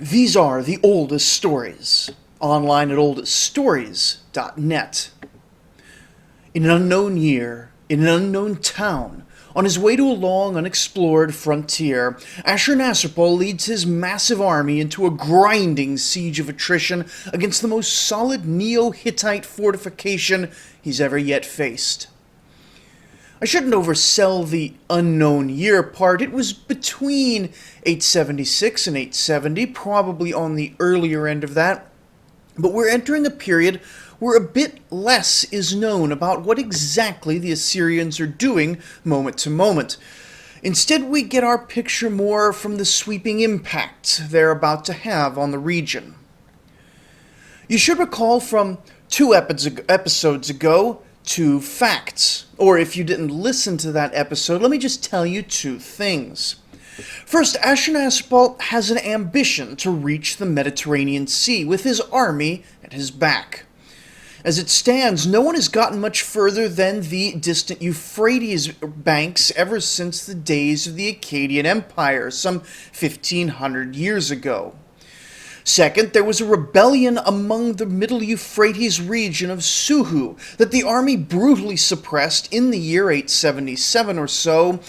These are the oldest stories, online at oldeststories.net. In an unknown year, in an unknown town, on his way to a long unexplored frontier, Assurnasirpal leads his massive army into a grinding siege of attrition against the most solid Neo-Hittite fortification he's ever yet faced. I shouldn't oversell the unknown year part. It was between 876 and 870, probably on the earlier end of that. But we're entering a period where a bit less is known about what exactly the Assyrians are doing moment to moment. Instead, we get our picture more from the sweeping impact they're about to have on the region. You should recall from two episodes ago, two facts. Or if you didn't listen to that episode, let me just tell you two things. First, Assurnasirpal has an ambition to reach the Mediterranean Sea with his army at his back. As it stands, no one has gotten much further than the distant Euphrates banks ever since the days of the Akkadian Empire, some 1500 years ago. Second, there was a rebellion among the middle Euphrates region of Suhu that the army brutally suppressed in the year 877 or so,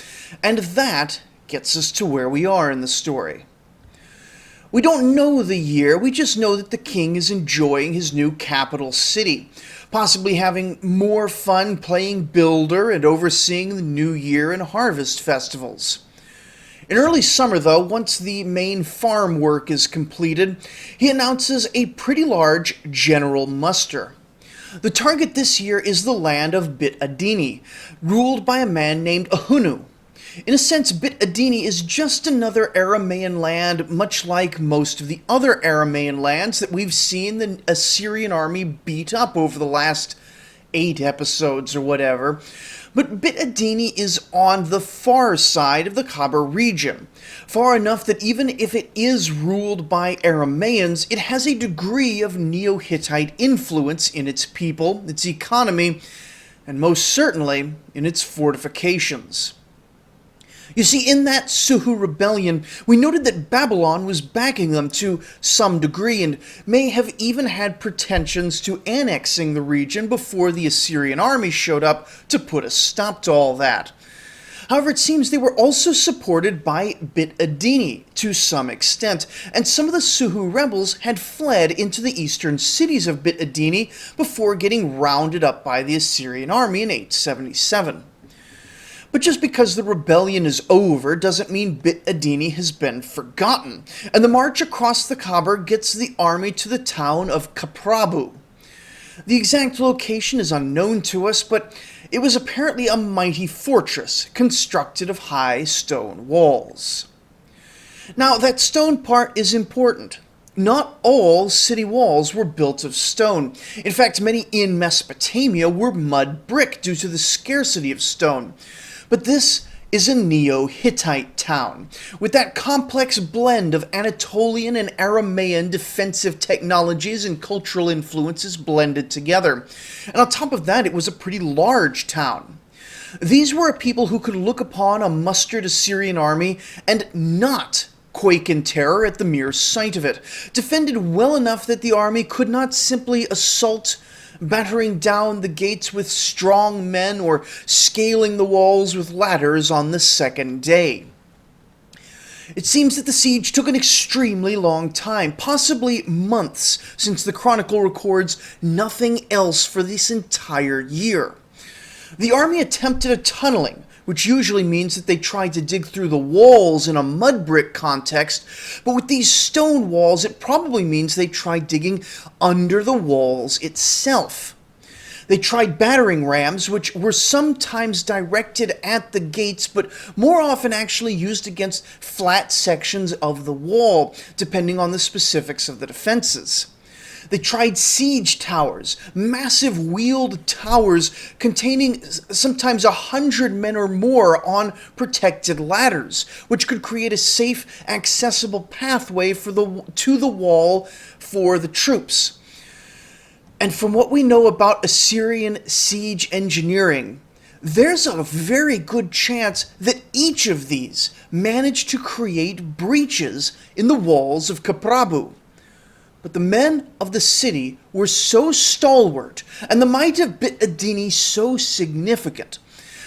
and that gets us to where we are in the story. We don't know the year, we just know that the king is enjoying his new capital city, possibly having more fun playing builder and overseeing the New Year and harvest festivals. In early summer, though, once the main farm work is completed, he announces a pretty large general muster. The target this year is the land of Bit Adini, ruled by a man named Ahunu. In a sense, Bit Adini is just another Aramaean land, much like most of the other Aramaean lands that we've seen the Assyrian army beat up over the last 8 episodes or whatever. But Bit Adini is on the far side of the Cabu region, far enough that even if it is ruled by Aramaeans, it has a degree of Neo-Hittite influence in its people, its economy, and most certainly in its fortifications. You see, in that Suhu rebellion, we noted that Babylon was backing them to some degree and may have even had pretensions to annexing the region before the Assyrian army showed up to put a stop to all that. However, it seems they were also supported by Bit Adini to some extent, and some of the Suhu rebels had fled into the eastern cities of Bit Adini before getting rounded up by the Assyrian army in 877. But just because the rebellion is over doesn't mean Bit Adini has been forgotten, and the march across the Cabu gets the army to the town of Cabu. The exact location is unknown to us, but it was apparently a mighty fortress constructed of high stone walls. Now, that stone part is important. Not all city walls were built of stone. In fact, many in Mesopotamia were mud brick due to the scarcity of stone. But this is a Neo-Hittite town, with that complex blend of Anatolian and Aramaean defensive technologies and cultural influences blended together. And on top of that, it was a pretty large town. These were a people who could look upon a mustered Assyrian army and not quake in terror at the mere sight of it, defended well enough that the army could not simply assault, battering down the gates with strong men or scaling the walls with ladders on the second day. It seems that the siege took an extremely long time, possibly months, since the Chronicle records nothing else for this entire year. The army attempted a tunneling, which usually means that they tried to dig through the walls in a mud brick context, but with these stone walls, it probably means they tried digging under the walls itself. They tried battering rams, which were sometimes directed at the gates, but more often actually used against flat sections of the wall, depending on the specifics of the defenses. They tried siege towers, massive wheeled towers containing sometimes 100 men or more on protected ladders, which could create a safe, accessible pathway to the wall for the troops. And from what we know about Assyrian siege engineering, there's a very good chance that each of these managed to create breaches in the walls of Cabu. But the men of the city were so stalwart, and the might of Bit Adini so significant,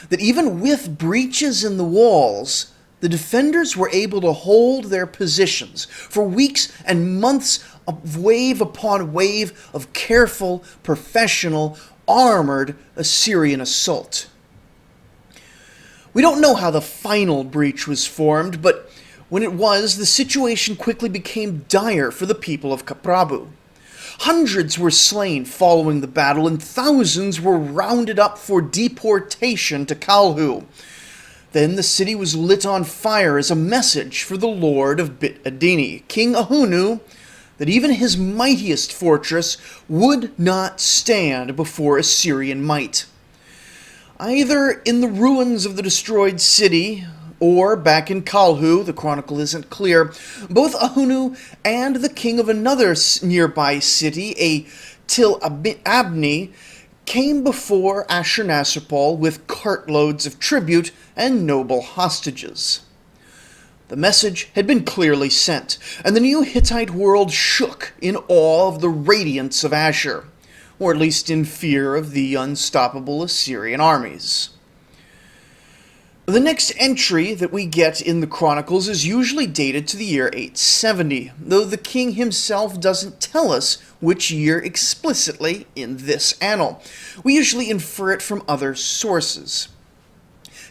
that even with breaches in the walls, the defenders were able to hold their positions for weeks and months of wave upon wave of careful, professional, armored Assyrian assault. We don't know how the final breach was formed, but when it was, the situation quickly became dire for the people of Cabu. Hundreds were slain following the battle, and thousands were rounded up for deportation to Calhu. Then the city was lit on fire as a message for the lord of Bit Adini, King Ahunu, that even his mightiest fortress would not stand before Assyrian might. Either in the ruins of the destroyed city, or back in Calhu, the chronicle isn't clear, both Ahunu and the king of another nearby city, a Til Abni, came before Assurnasirpal with cartloads of tribute and noble hostages. The message had been clearly sent, and the new Hittite world shook in awe of the radiance of Ashur, or at least in fear of the unstoppable Assyrian armies. The next entry that we get in the Chronicles is usually dated to the year 870, though the king himself doesn't tell us which year explicitly in this annal. We usually infer it from other sources.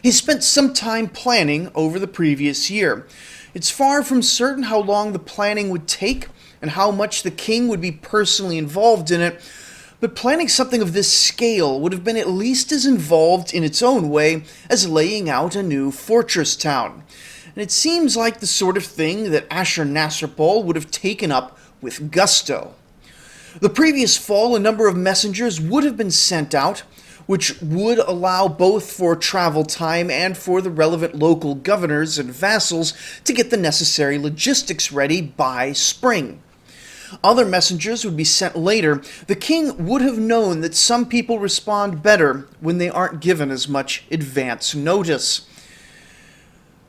He spent some time planning over the previous year. It's far from certain how long the planning would take and how much the king would be personally involved in it, but planning something of this scale would have been at least as involved in its own way as laying out a new fortress town. And it seems like the sort of thing that Assurnasirpal would have taken up with gusto. The previous fall, a number of messengers would have been sent out, which would allow both for travel time and for the relevant local governors and vassals to get the necessary logistics ready by spring. Other messengers would be sent later. The king would have known that some people respond better when they aren't given as much advance notice.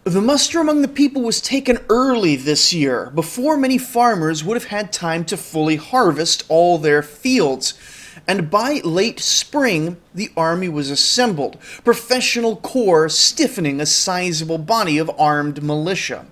The muster among the people was taken early this year, before many farmers would have had time to fully harvest all their fields. And by late spring, the army was assembled, professional corps stiffening a sizable body of armed militia.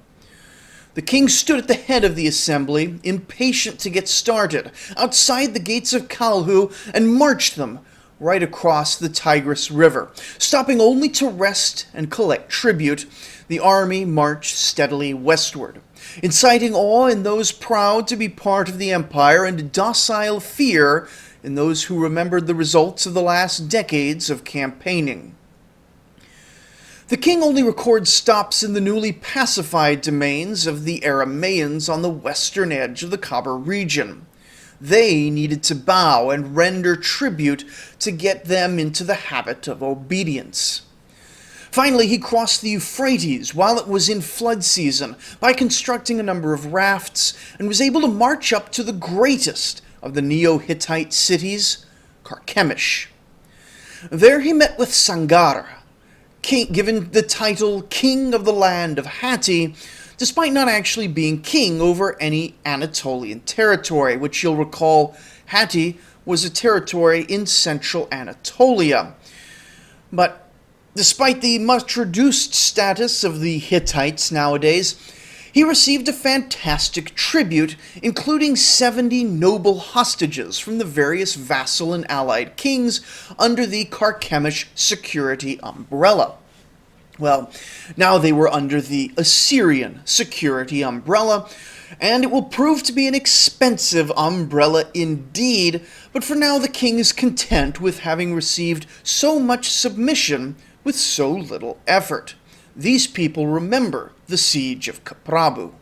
The king stood at the head of the assembly, impatient to get started, outside the gates of Calhu, and marched them right across the Tigris River. Stopping only to rest and collect tribute, the army marched steadily westward, inciting awe in those proud to be part of the empire and docile fear in those who remembered the results of the last decades of campaigning. The king only records stops in the newly pacified domains of the Aramaeans on the western edge of the Cabu region. They needed to bow and render tribute to get them into the habit of obedience. Finally, he crossed the Euphrates while it was in flood season by constructing a number of rafts and was able to march up to the greatest of the Neo-Hittite cities, Carchemish. There he met with Sangar, given the title King of the Land of Hatti, despite not actually being king over any Anatolian territory, which you'll recall Hatti was a territory in central Anatolia. But despite the much reduced status of the Hittites nowadays, he received a fantastic tribute, including 70 noble hostages from the various vassal and allied kings under the Carchemish security umbrella. Well, now they were under the Assyrian security umbrella, and it will prove to be an expensive umbrella indeed, but for now the king is content with having received so much submission with so little effort. These people remember the siege of Cabu.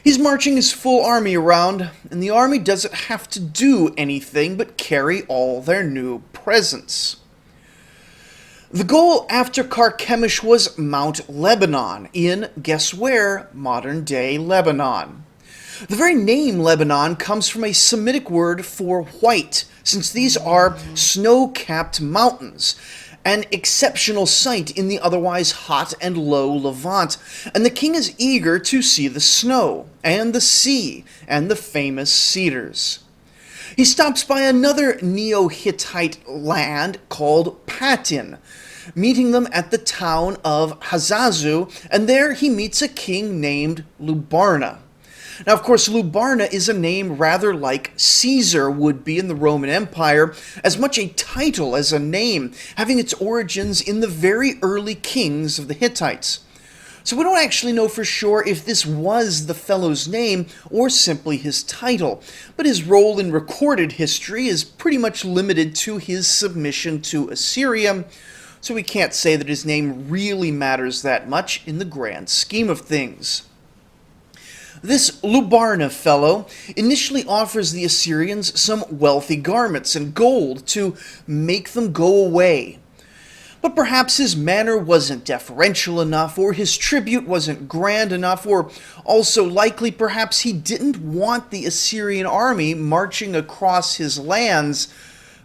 He's marching his full army around, and the army doesn't have to do anything but carry all their new presents. The goal after Carchemish was Mount Lebanon in, guess where, modern-day Lebanon. The very name Lebanon comes from a Semitic word for white, since these are snow-capped mountains, an exceptional sight in the otherwise hot and low Levant, and the king is eager to see the snow, and the sea, and the famous cedars. He stops by another Neo-Hittite land called Patin, meeting them at the town of Hazazu, and there he meets a king named Lubarna. Now, of course, Lubarna is a name rather like Caesar would be in the Roman Empire, as much a title as a name, having its origins in the very early kings of the Hittites. So we don't actually know for sure if this was the fellow's name or simply his title, but his role in recorded history is pretty much limited to his submission to Assyria, so we can't say that his name really matters that much in the grand scheme of things. This Lubarna fellow initially offers the Assyrians some wealthy garments and gold to make them go away. But perhaps his manner wasn't deferential enough, or his tribute wasn't grand enough, or also likely perhaps he didn't want the Assyrian army marching across his lands.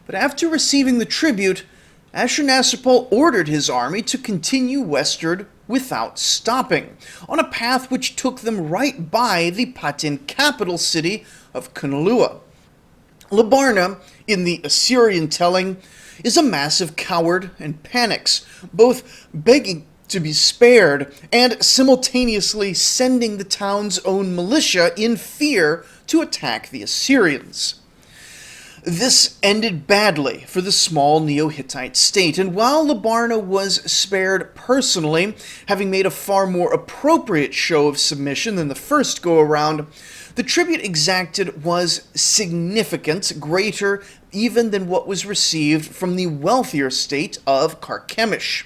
But after receiving the tribute, Assurnasirpal ordered his army to continue westward without stopping, on a path which took them right by the Patin capital city of Kunalua. Lubarna, in the Assyrian telling, is a massive coward and panics, both begging to be spared and simultaneously sending the town's own militia in fear to attack the Assyrians. This ended badly for the small Neo-Hittite state, and while Lubarna was spared personally, having made a far more appropriate show of submission than the first go-around, the tribute exacted was significant, greater even than what was received from the wealthier state of Carchemish.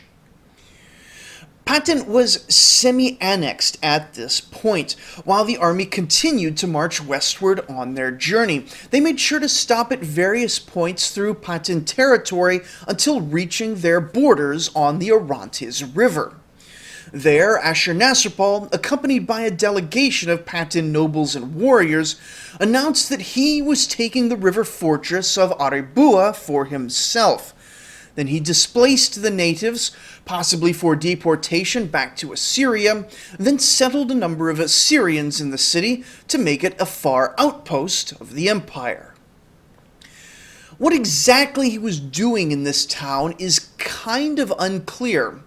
Patin was semi-annexed at this point, while the army continued to march westward on their journey. They made sure to stop at various points through Patin territory until reaching their borders on the Tigris River. There, Assurnasirpal, accompanied by a delegation of Patin nobles and warriors, announced that he was taking the river fortress of Arebua for himself. Then he displaced the natives, possibly for deportation back to Assyria, then settled a number of Assyrians in the city to make it a far outpost of the empire. What exactly he was doing in this town is kind of unclear.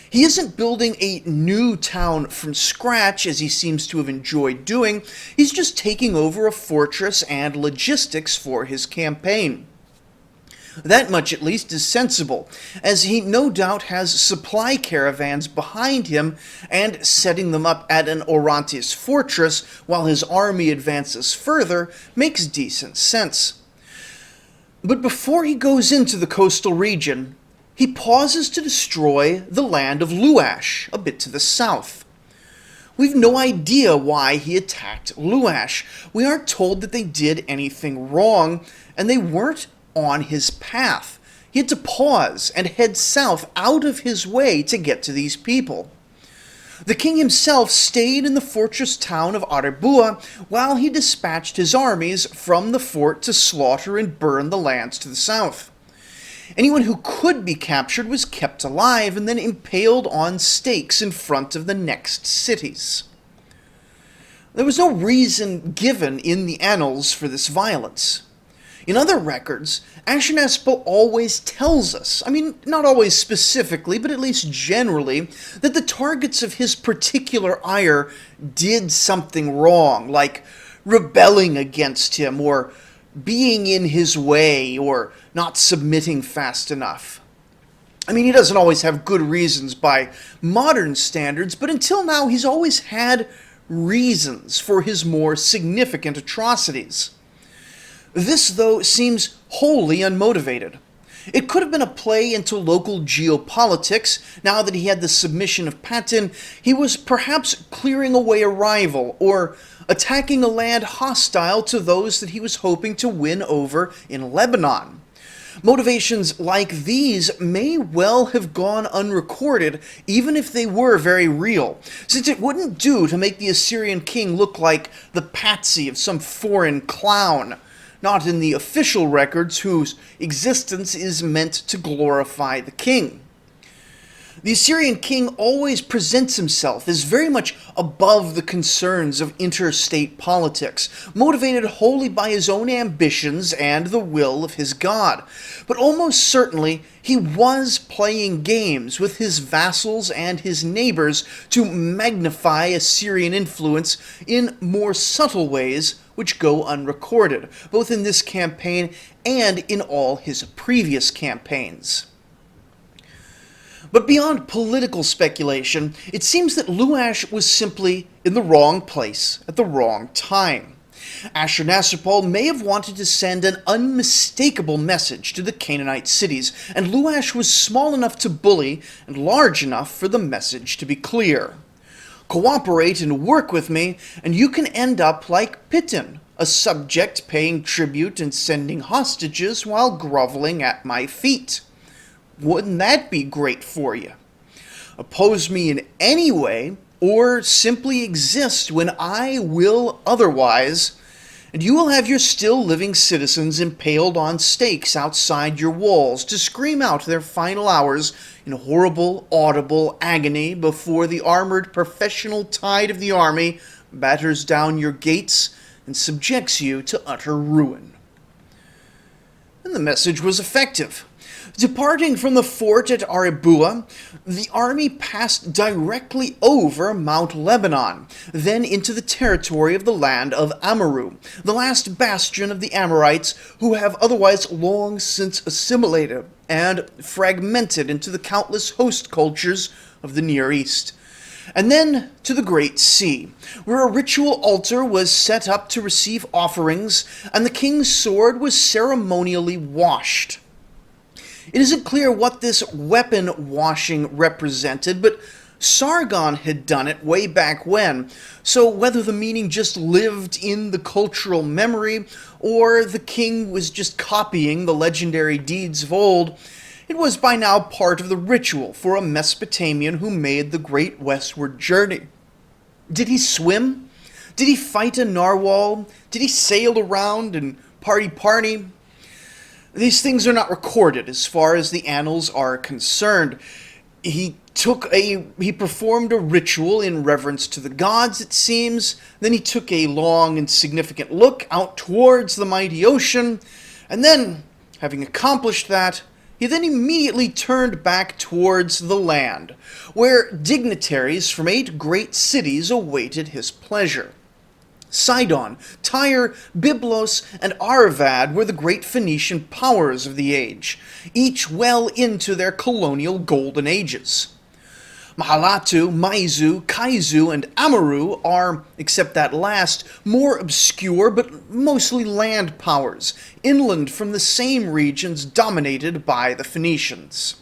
He isn't building a new town from scratch, as he seems to have enjoyed doing. He's just taking over a fortress and logistics for his campaign. That much, at least, is sensible, as he no doubt has supply caravans behind him, and setting them up at an Orontes fortress while his army advances further makes decent sense. But before he goes into the coastal region, he pauses to destroy the land of Leash, a bit to the south. We've no idea why he attacked Leash. We aren't told that they did anything wrong, and they weren't on his path. He had to pause and head south out of his way to get to these people. The king himself stayed in the fortress town of Arebua while he dispatched his armies from the fort to slaughter and burn the lands to the south. Anyone who could be captured was kept alive and then impaled on stakes in front of the next cities. There was no reason given in the annals for this violence. In other records, Assurnasirpal always tells us, not always specifically, but at least generally, that the targets of his particular ire did something wrong, like rebelling against him, or being in his way, or not submitting fast enough. He doesn't always have good reasons by modern standards, but until now he's always had reasons for his more significant atrocities. This, though, seems wholly unmotivated. It could have been a play into local geopolitics. Now that he had the submission of Patin, he was perhaps clearing away a rival, or attacking a land hostile to those that he was hoping to win over in Lebanon. Motivations like these may well have gone unrecorded, even if they were very real, since it wouldn't do to make the Assyrian king look like the patsy of some foreign clown. not in the official records whose existence is meant to glorify the king. The Assyrian king always presents himself as very much above the concerns of interstate politics, motivated wholly by his own ambitions and the will of his god. But almost certainly he was playing games with his vassals and his neighbors to magnify Assyrian influence in more subtle ways which go unrecorded, both in this campaign and in all his previous campaigns. But beyond political speculation, it seems that Leash was simply in the wrong place at the wrong time. Assurnasirpal may have wanted to send an unmistakable message to the Canaanite cities, and Leash was small enough to bully and large enough for the message to be clear. Cooperate and work with me, and you can end up like Patin, a subject paying tribute and sending hostages while groveling at my feet. Wouldn't that be great for you? Oppose me in any way, or simply exist when I will otherwise, and you will have your still living citizens impaled on stakes outside your walls to scream out their final hours in horrible, audible agony before the armored professional tide of the army batters down your gates and subjects you to utter ruin. And the message was effective. Departing from the fort at Aribua, the army passed directly over Mount Lebanon, then into the territory of the land of Amaru, the last bastion of the Amorites who have otherwise long since assimilated and fragmented into the countless host cultures of the Near East. And then to the Great Sea, where a ritual altar was set up to receive offerings, and the king's sword was ceremonially washed. It isn't clear what this weapon washing represented, but Sargon had done it way back when, so whether the meaning just lived in the cultural memory, or the king was just copying the legendary deeds of old, it was by now part of the ritual for a Mesopotamian who made the great westward journey. Did he swim? Did he fight a narwhal? Did he sail around and party? These things are not recorded as far as the annals are concerned. He performed a ritual in reverence to the gods, it seems. Then he took a long and significant look out towards the mighty ocean, and then, having accomplished that, he then immediately turned back towards the land, where dignitaries from 8 great cities awaited his pleasure. Sidon, Tyre, Byblos, and Arvad were the great Phoenician powers of the age, each well into their colonial golden ages. Mahalatu, Maizu, Kaizu, and Amaru are, except that last, more obscure but mostly land powers, inland from the same regions dominated by the Phoenicians.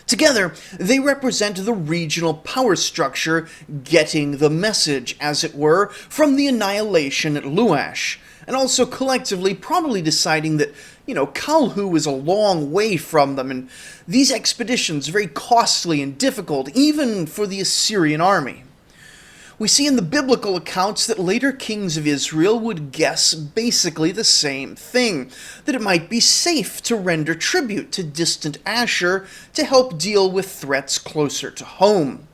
Together, they represent the regional power structure getting the message, as it were, from the annihilation at Leash, and also collectively probably deciding that, Kalhu is a long way from them, and these expeditions very costly and difficult, even for the Assyrian army. We see in the biblical accounts that later kings of Israel would guess basically the same thing, that it might be safe to render tribute to distant Ashur to help deal with threats closer to home.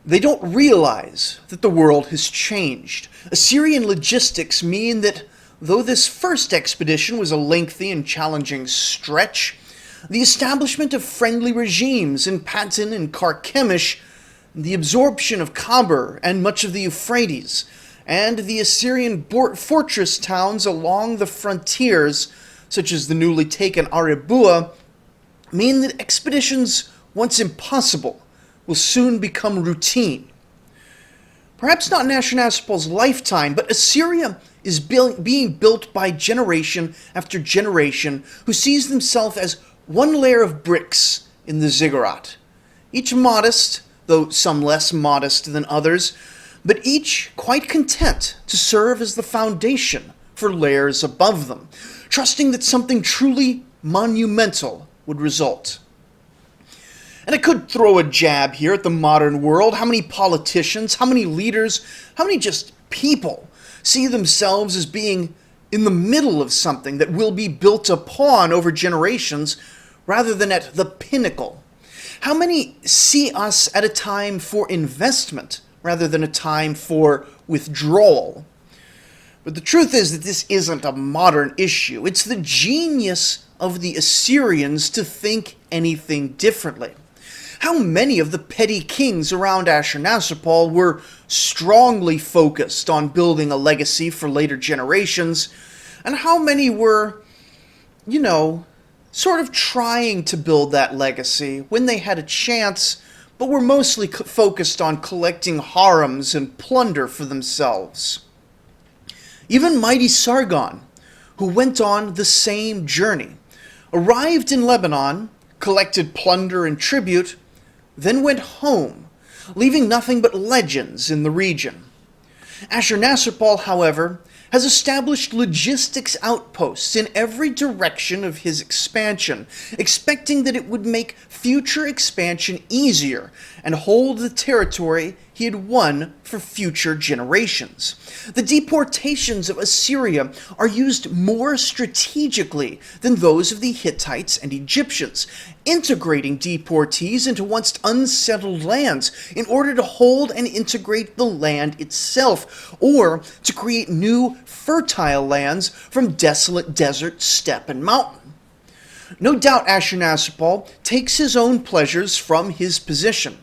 They don't realize that the world has changed. Assyrian logistics mean that though this first expedition was a lengthy and challenging stretch, the establishment of friendly regimes in Patin and Carchemish, the absorption of Cabu and much of the Euphrates, and the Assyrian fortress towns along the frontiers, such as the newly taken Aribua, mean that expeditions, once impossible, will soon become routine. Perhaps not in Assurnasirpal's lifetime, but Assyria is being built by generation after generation who sees themselves as one layer of bricks in the ziggurat, each modest, though some less modest than others, but each quite content to serve as the foundation for layers above them, trusting that something truly monumental would result. And I could throw a jab here at the modern world. How many politicians, how many leaders, how many just people see themselves as being in the middle of something that will be built upon over generations rather than at the pinnacle? How many see us at a time for investment rather than a time for withdrawal? But the truth is that this isn't a modern issue. It's the genius of the Assyrians to think anything differently. How many of the petty kings around Assurnasirpal were strongly focused on building a legacy for later generations, and how many were, sort of trying to build that legacy when they had a chance, but were mostly focused on collecting harems and plunder for themselves? Even mighty Sargon, who went on the same journey, arrived in Lebanon, collected plunder and tribute, then went home, leaving nothing but legends in the region. Assurnasirpal, however, has established logistics outposts in every direction of his expansion, expecting that it would make future expansion easier and hold the territory he had won for future generations. The deportations of Assyria are used more strategically than those of the Hittites and Egyptians, integrating deportees into once unsettled lands in order to hold and integrate the land itself, or to create new fertile lands from desolate desert, steppe, and mountain. No doubt Assurnasirpal takes his own pleasures from his position,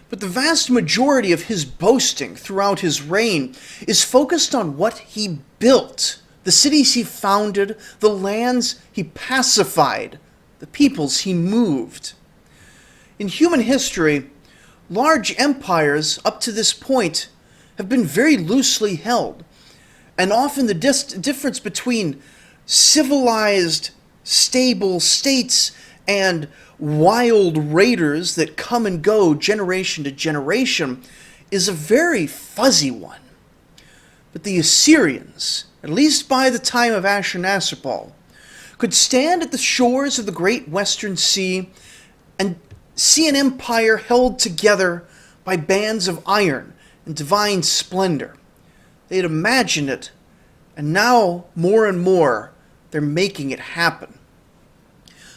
but the vast majority of his boasting throughout his reign is focused on what he built, the cities he founded, the lands he pacified, the peoples he moved. In human history, large empires up to this point have been very loosely held, and often the difference between civilized, stable states and wild raiders that come and go generation to generation is a very fuzzy one. But the Assyrians, at least by the time of Assurnasirpal, could stand at the shores of the great Western Sea and see an empire held together by bands of iron and divine splendor. They had imagined it, and now, more and more, they're making it happen.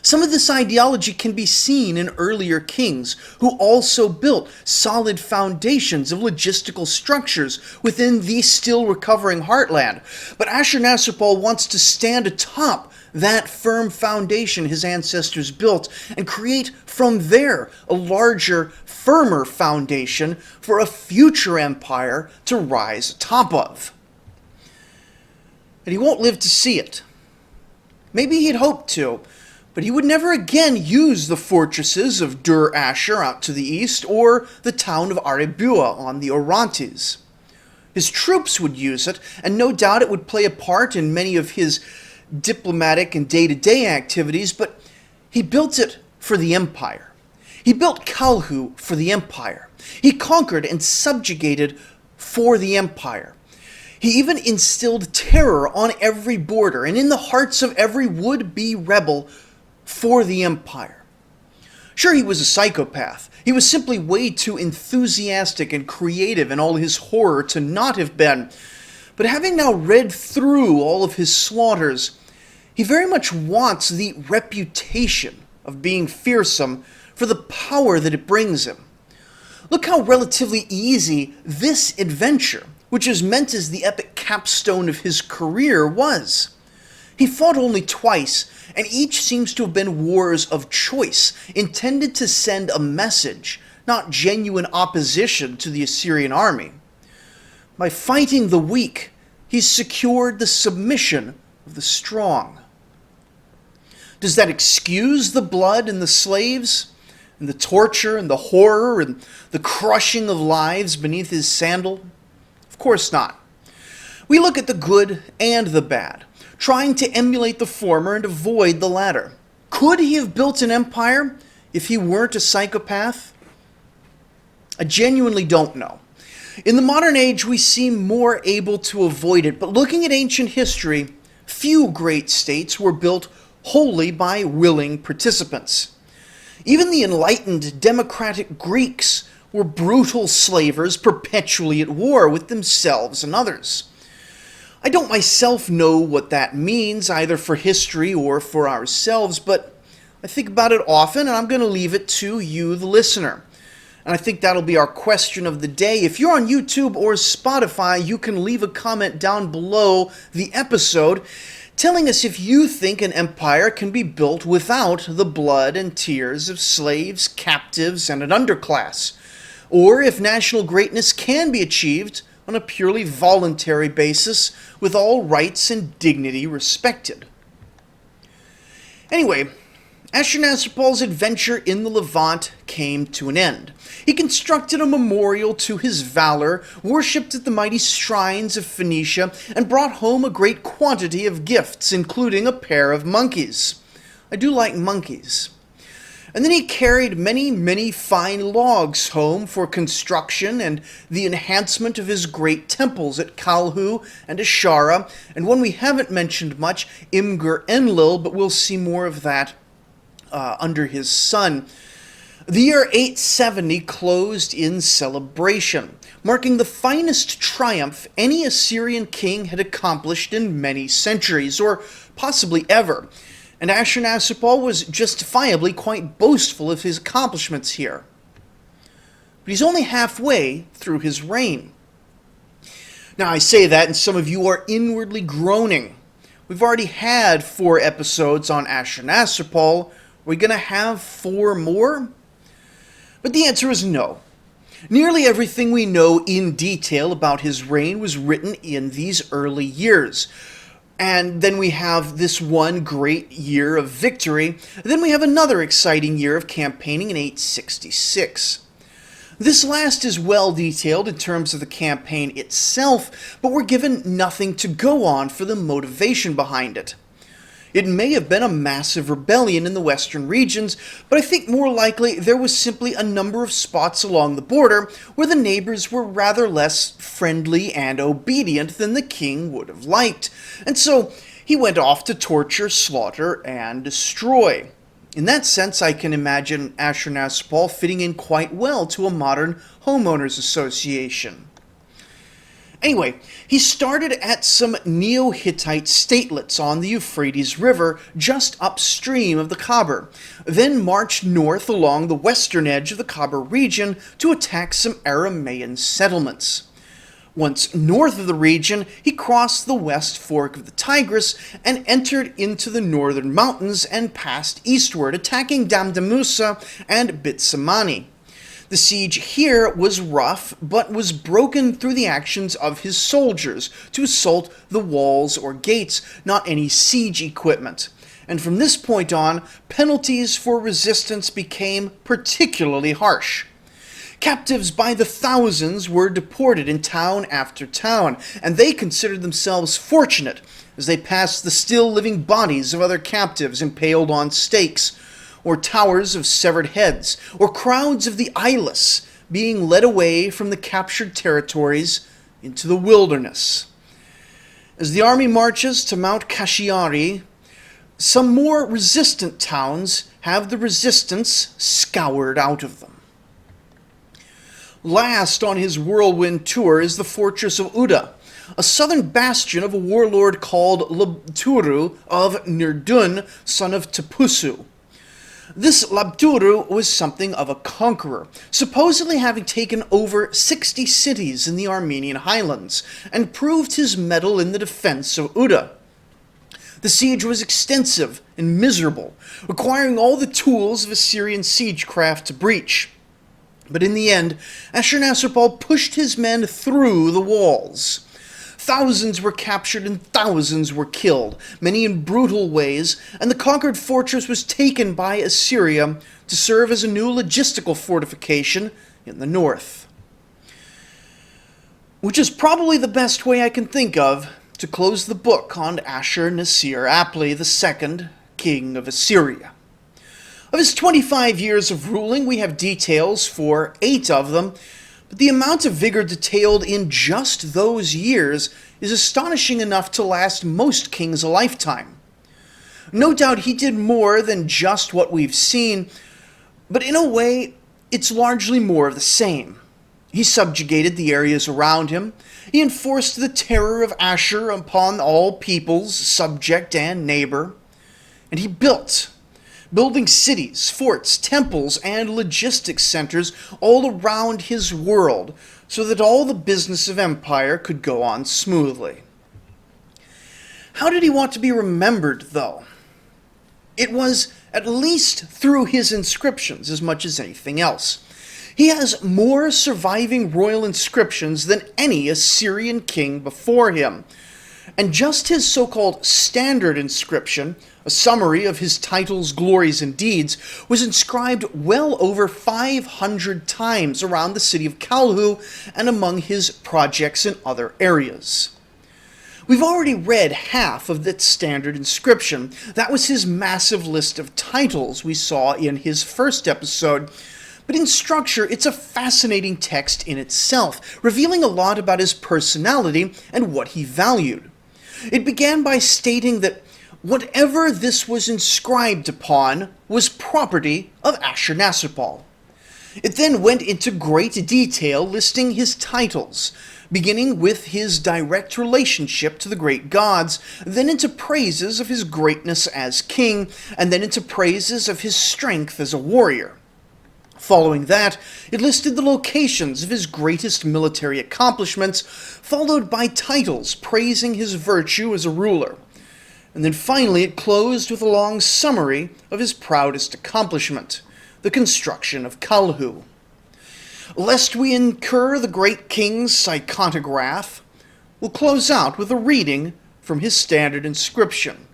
Some of this ideology can be seen in earlier kings, who also built solid foundations of logistical structures within the still recovering heartland. But Assurnasirpal wants to stand atop that firm foundation his ancestors built and create from there a larger, firmer foundation for a future empire to rise atop of. And he won't live to see it. Maybe he'd hoped to, but he would never again use the fortresses of Dur Asher out to the east or the town of Arebua on the Orontes. His troops would use it, and no doubt it would play a part in many of his diplomatic and day-to-day activities, but he built it for the empire. He built Kalhu for the empire. He conquered and subjugated for the empire. He even instilled terror on every border and in the hearts of every would-be rebel for the empire. Sure, he was a psychopath. He was simply way too enthusiastic and creative in all his horror to not have been. But having now read through all of his slaughters, he very much wants the reputation of being fearsome for the power that it brings him. Look how relatively easy this adventure, which is meant as the epic capstone of his career, was. He fought only twice, and each seems to have been wars of choice, intended to send a message, not genuine opposition to the Assyrian army. By fighting the weak, he secured the submission of the strong. Does that excuse the blood and the slaves, and the torture and the horror and the crushing of lives beneath his sandal? Of course not. We look at the good and the bad, trying to emulate the former and avoid the latter. Could he have built an empire if he weren't a psychopath? I genuinely don't know. In the modern age, we seem more able to avoid it, but looking at ancient history, few great states were built wholly by willing participants. Even the enlightened democratic Greeks were brutal slavers perpetually at war with themselves and others. I don't myself know what that means, either for history or for ourselves, but I think about it often, and I'm going to leave it to you, the listener. And I think that'll be our question of the day. If you're on YouTube or Spotify, you can leave a comment down below the episode telling us if you think an empire can be built without the blood and tears of slaves, captives, and an underclass, or if national greatness can be achieved on a purely voluntary basis with all rights and dignity respected. Anyway, Assurnasirpal's adventure in the Levant came to an end. He constructed a memorial to his valor, worshipped at the mighty shrines of Phoenicia, and brought home a great quantity of gifts, including a pair of monkeys. I do like monkeys. And then he carried many, many fine logs home for construction and the enhancement of his great temples at Kalhu and Ashara, and one we haven't mentioned much, Imgur Enlil, but we'll see more of that under his son. The year 870 closed in celebration, marking the finest triumph any Assyrian king had accomplished in many centuries, or possibly ever. And Assurnasirpal was justifiably quite boastful of his accomplishments here. But he's only halfway through his reign. Now I say that, and some of you are inwardly groaning. We've already had 4 episodes on Assurnasirpal. Are we going to have 4 more? But the answer is no. Nearly everything we know in detail about his reign was written in these early years. And then we have this one great year of victory. Then we have another exciting year of campaigning in 866. This last is well detailed in terms of the campaign itself, but we're given nothing to go on for the motivation behind it. It may have been a massive rebellion in the western regions, but I think more likely there was simply a number of spots along the border where the neighbors were rather less friendly and obedient than the king would have liked, and so he went off to torture, slaughter, and destroy. In that sense, I can imagine Assurnasirpal fitting in quite well to a modern homeowners association. Anyway, he started at some Neo-Hittite statelets on the Euphrates River just upstream of the Cabu, then marched north along the western edge of the Cabu region to attack some Aramaean settlements. Once north of the region, he crossed the west fork of the Tigris and entered into the northern mountains and passed eastward, attacking Damdamusa and Bit Adini. The siege here was rough, but was broken through the actions of his soldiers to assault the walls or gates, not any siege equipment. And from this point on, penalties for resistance became particularly harsh. Captives by the thousands were deported in town after town, and they considered themselves fortunate as they passed the still living bodies of other captives impaled on stakes, or towers of severed heads, or crowds of the eyeless being led away from the captured territories into the wilderness. As the army marches to Mount Kashiari, some more resistant towns have the resistance scoured out of them. Last on his whirlwind tour is the fortress of Uda, a southern bastion of a warlord called Labturu of Nirdun, son of Tepusu. This Labturu was something of a conqueror, supposedly having taken over 60 cities in the Armenian highlands, and proved his mettle in the defense of Uda. The siege was extensive and miserable, requiring all the tools of Assyrian siegecraft to breach. But in the end, Assurnasirpal pushed his men through the walls. Thousands were captured and thousands were killed, many in brutal ways, and the conquered fortress was taken by Assyria to serve as a new logistical fortification in the north. Which is probably the best way I can think of to close the book on Assurnasirpal II, king of Assyria. Of his 25 years of ruling, we have details for 8 of them, but the amount of vigor detailed in just those years is astonishing enough to last most kings a lifetime. No doubt he did more than just what we've seen, but in a way, it's largely more of the same. He subjugated the areas around him. He enforced the terror of Ashur upon all peoples, subject and neighbor. And he building cities, forts, temples, and logistics centers all around his world so that all the business of empire could go on smoothly. How did he want to be remembered, though? It was at least through his inscriptions as much as anything else. He has more surviving royal inscriptions than any Assyrian king before him. And just his so-called standard inscription, a summary of his titles, glories, and deeds, was inscribed well over 500 times around the city of Calhu and among his projects in other areas. We've already read half of that standard inscription. That was his massive list of titles we saw in his first episode. But in structure, it's a fascinating text in itself, revealing a lot about his personality and what he valued. It began by stating that whatever this was inscribed upon was property of Assurnasirpal. It then went into great detail listing his titles, beginning with his direct relationship to the great gods, then into praises of his greatness as king, and then into praises of his strength as a warrior. Following that, it listed the locations of his greatest military accomplishments, followed by titles praising his virtue as a ruler. And then finally it closed with a long summary of his proudest accomplishment, the construction of Calhu. Lest we incur the great king's psychotic wrath, we'll close out with a reading from his standard inscription.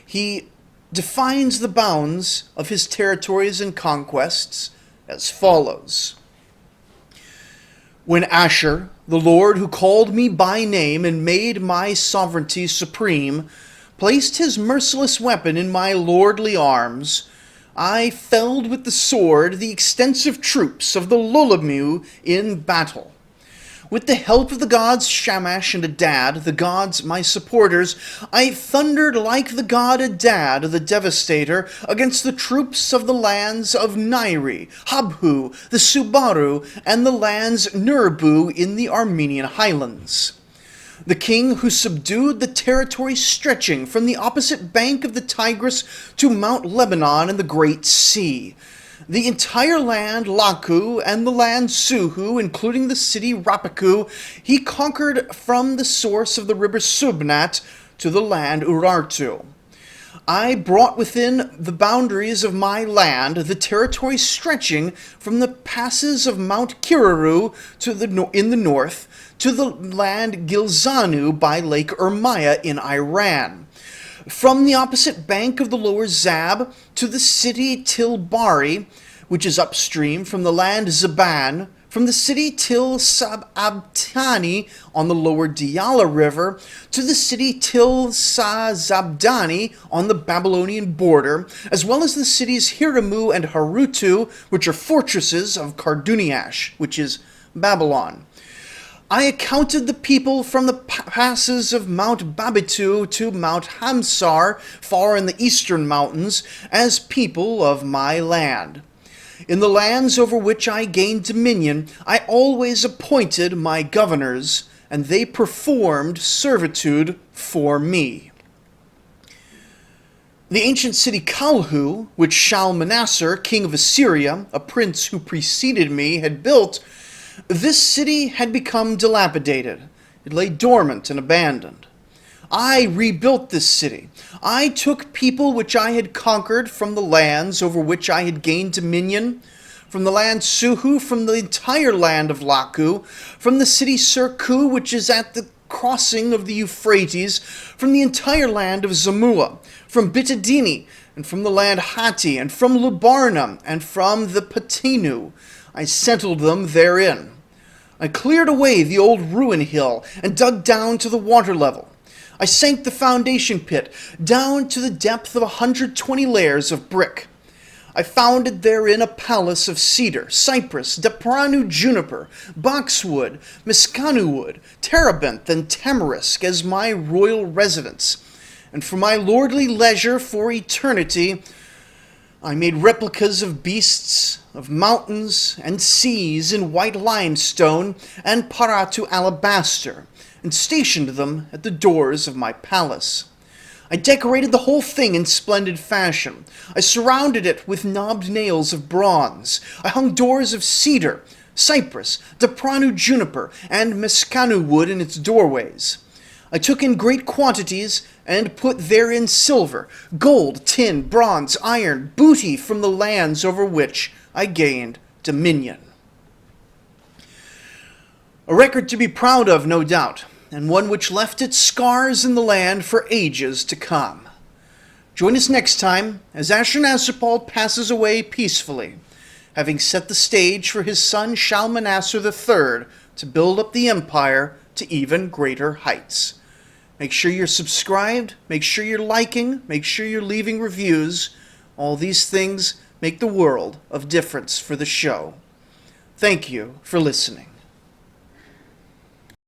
He defines the bounds of his territories and conquests as follows. When Ashur, the Lord who called me by name and made my sovereignty supreme, placed his merciless weapon in my lordly arms, I felled with the sword the extensive troops of the Lulamu in battle. With the help of the gods Shamash and Adad, the gods my supporters, I thundered like the god Adad, the devastator, against the troops of the lands of Nairi, Habhu, the Subaru, and the lands Nurbu in the Armenian highlands. The king who subdued the territory stretching from the opposite bank of the Tigris to Mount Lebanon and the Great Sea. The entire land Laku and the land Suhu, including the city Rapaku, he conquered from the source of the river Subnat to the land Urartu. I brought within the boundaries of my land the territory stretching from the passes of Mount Kiraru in the north to the land Gilzanu by Lake Urmia in Iran. From the opposite bank of the lower Zab to the city Tilbari, which is upstream from the land Zaban, from the city Til Sababtani on the lower Diyala River to the city Til Zabdani on the Babylonian border, as well as the cities Hiramu and Harutu, which are fortresses of Karduniash, which is Babylon. I accounted the people from the passes of Mount Babitu to Mount Hamsar, far in the eastern mountains, as people of my land. In the lands over which I gained dominion, I always appointed my governors, and they performed servitude for me. The ancient city Calhu, which Shalmaneser, king of Assyria, a prince who preceded me, had built, this city had become dilapidated. It lay dormant and abandoned. I rebuilt this city. I took people which I had conquered from the lands over which I had gained dominion, from the land Suhu, from the entire land of Laku, from the city Surku, which is at the crossing of the Euphrates, from the entire land of Zamua, from Bit Adini, and from the land Hatti, and from Lubarna, and from the Patinu. I settled them therein. I cleared away the old ruin hill and dug down to the water level. I sank the foundation pit down to the depth of 120 layers of brick. I founded therein a palace of cedar, cypress, dapranu juniper, boxwood, miskanu wood, terebinth, and tamarisk as my royal residence. And for my lordly leisure for eternity, I made replicas of beasts, of mountains and seas in white limestone and Paratu alabaster, and stationed them at the doors of my palace. I decorated the whole thing in splendid fashion. I surrounded it with knobbed nails of bronze. I hung doors of cedar, cypress, Dapranu juniper, and Mescanu wood in its doorways. I took in great quantities and put therein silver, gold, tin, bronze, iron, booty from the lands over which I gained dominion. A record to be proud of, no doubt, and one which left its scars in the land for ages to come. Join us next time as Assurnasirpal passes away peacefully, having set the stage for his son Shalmaneser III to build up the empire to even greater heights. Make sure you're subscribed, make sure you're liking, make sure you're leaving reviews. All these things make the world of difference for the show. Thank you for listening.